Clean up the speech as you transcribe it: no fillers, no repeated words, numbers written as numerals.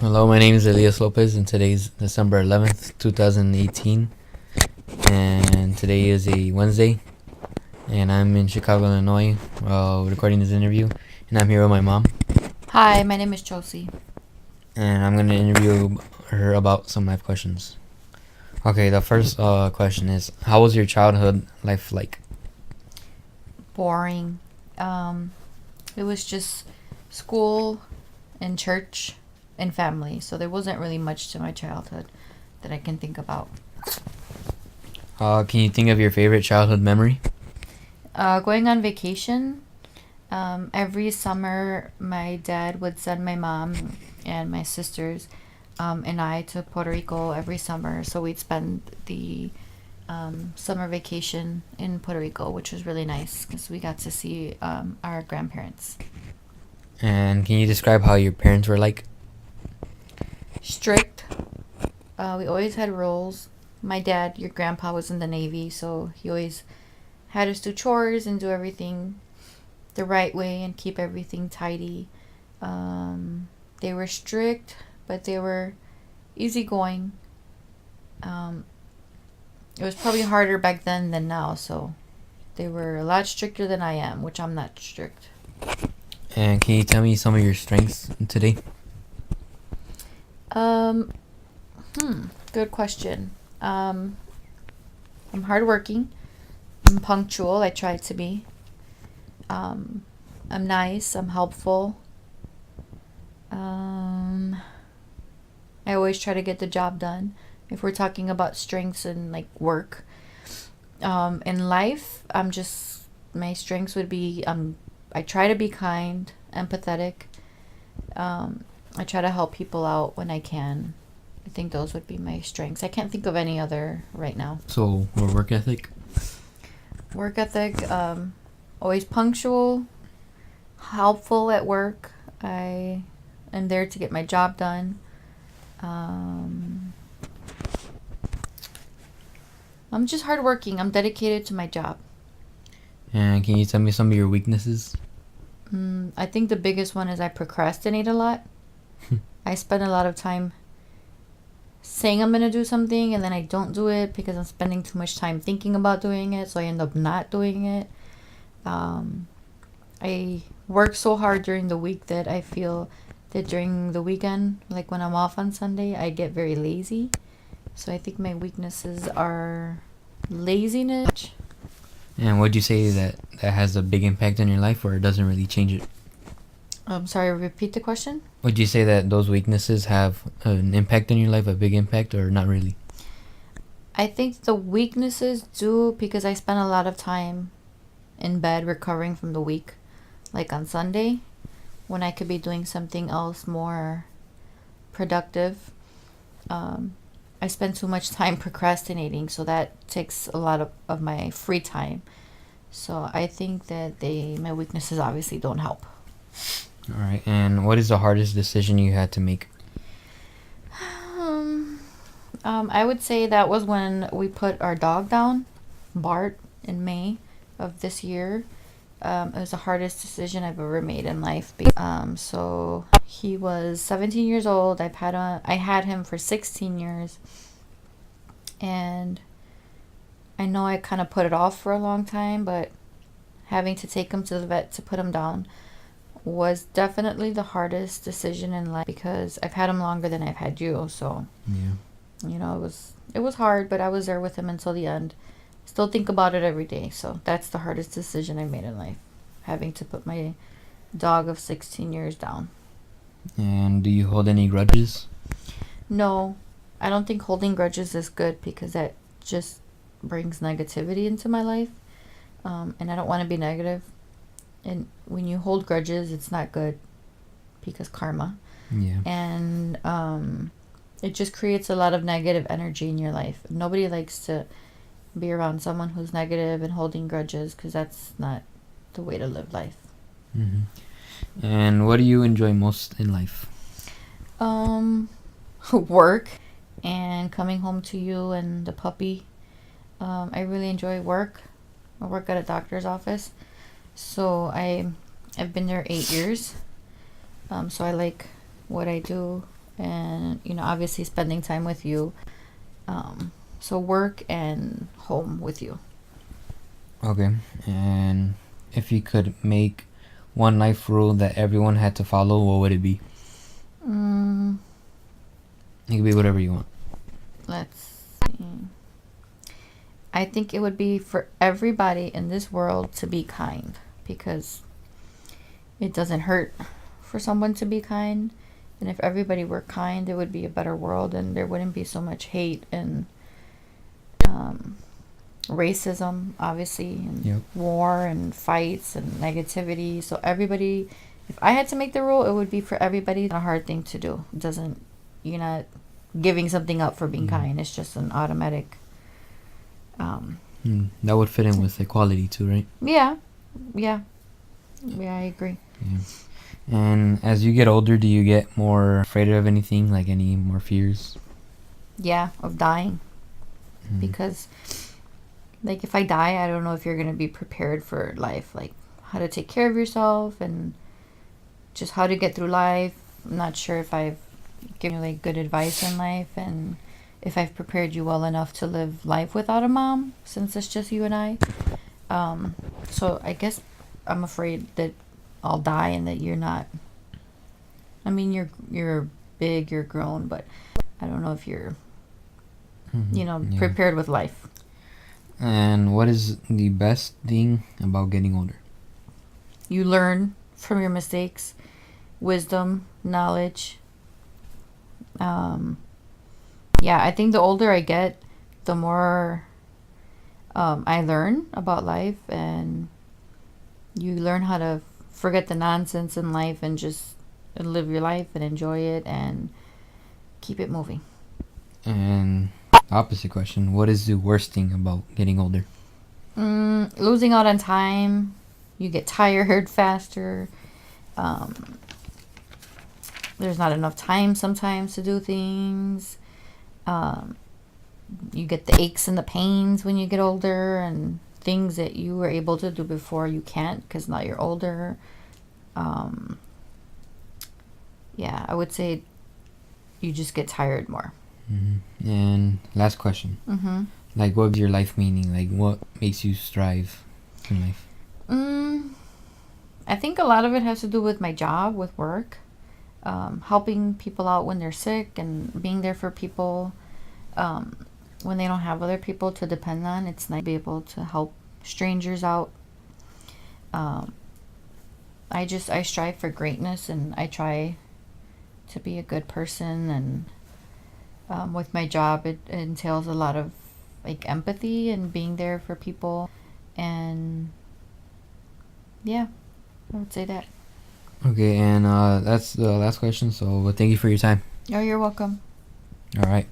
Hello, my name is Elias Lopez, and today's December 11th, 2018. And today is a Wednesday, and I'm in Chicago, Illinois, recording this interview. And I'm here with my mom, Hi, my name is Josie. and I'm going to interview her about some life questions. Okay, the first question is, how was your childhood life like? Boring. It was just school and church and family, so there wasn't really much to my childhood that I can think about. Can you think of your favorite childhood memory? Going on vacation, every summer my dad would send my mom and my sisters and I to Puerto Rico every summer, so we'd spend the summer vacation in Puerto Rico, which was really nice because we got to see our grandparents. And can you describe how your parents were like? Strict. We always had rules. My dad, your grandpa, was in the Navy, so he always had us do chores and do everything the right way and keep everything tidy. They were strict, but they were easygoing. It was probably harder back then than now, so they were a lot stricter than I am, which I'm not strict. And can you tell me some of your strengths today? Um, Good question. I'm hardworking. I'm punctual. I try to be. I'm nice. I'm helpful. I always try to get the job done. If we're talking about strengths and like work, in life, my strengths would be I try to be kind, empathetic. I try to help people out when I can. I think those would be my strengths. I can't think of any other right now. So, your work ethic? Work ethic, always punctual, helpful at work. I am there to get my job done. I'm just hardworking. I'm dedicated to my job. And can you tell me some of your weaknesses? I think the biggest one is I procrastinate a lot. I spend a lot of time saying I'm going to do something and then I don't do it because I'm spending too much time thinking about doing it, so I end up not doing it. I work so hard during the week that I feel that during the weekend, like when I'm off on Sunday, I get very lazy. So I think my weaknesses are laziness. And would you say that has a big impact on your life, or it doesn't really change it? Sorry, repeat the question. Would you say that those weaknesses have an impact on your life, a big impact, or not really? I think the weaknesses do because I spend a lot of time in bed recovering from the week, like on Sunday, when I could be doing something else more productive. I spend too much time procrastinating, so that takes a lot of my free time. So I think that my weaknesses obviously don't help. All right. And what is the hardest decision you had to make? I would say that was when we put our dog down, Bart, in May of this year. It was the hardest decision I've ever made in life. So he was 17 years old. I had him for 16 years. And I know I kind of put it off for a long time, but having to take him to the vet to put him down was definitely the hardest decision in life because I've had him longer than I've had you. So, Yeah. it was hard, but I was there with him until the end. Still think about it every day. So that's the hardest decision I made in life, having to put my dog of 16 years down. And do you hold any grudges? No, I don't think holding grudges is good because that just brings negativity into my life. And I don't want to be negative. And when you hold grudges, it's not good because karma. Yeah. And it just creates a lot of negative energy in your life. Nobody likes to be around someone who's negative and holding grudges because that's not the way to live life. Mm-hmm. And what do you enjoy most in life? Work and coming home to you and the puppy. I really enjoy work. I work at a doctor's office. So I've been there 8 years. So I like what I do. and obviously spending time with you. So work and home with you. Okay. And if you could make one life rule that everyone had to follow, what would it be? It could be whatever you want. Let's see. I think it would be for everybody in this world to be kind, because it doesn't hurt for someone to be kind. And if everybody were kind, it would be a better world, and there wouldn't be so much hate and racism, obviously, and Yep. war and fights and negativity. So everybody, if I had to make the rule, it would be for everybody. It's not a hard thing to do. It doesn't, you're not giving something up for being kind. It's just an automatic. That would fit in with equality too, right? Yeah, I agree. Yeah. And as you get older, do you get more afraid of anything, like any more fears? Yeah, of dying. Because, like, if I die, I don't know if you're going to be prepared for life, like how to take care of yourself and just how to get through life. I'm not sure if I've given you like good advice in life, and if I've prepared you well enough to live life without a mom, since it's just you and I. So I guess I'm afraid that I'll die and that you're not. I mean, you're big, you're grown, but I don't know if you're prepared with life. And what is the best thing about getting older? You learn from your mistakes, wisdom, knowledge. I think the older I get, the more I learn about life, and you learn how to forget the nonsense in life and just live your life and enjoy it and keep it moving. And opposite question, what is the worst thing about getting older? Losing out on time. You get tired faster. There's not enough time sometimes to do things. You get the aches and the pains when you get older, and things that you were able to do before you can't because now you're older. I would say you just get tired more. And last question. Like, what's your life meaning? Like, what makes you strive in life? I think a lot of it has to do with my job, with work. Helping people out when they're sick and being there for people when they don't have other people to depend on. It's nice to be able to help strangers out. I strive for greatness, and I try to be a good person, and with my job it entails a lot of like empathy and being there for people, and I would say that. Okay, and that's the last question, so thank you for your time. Oh, you're welcome. All right.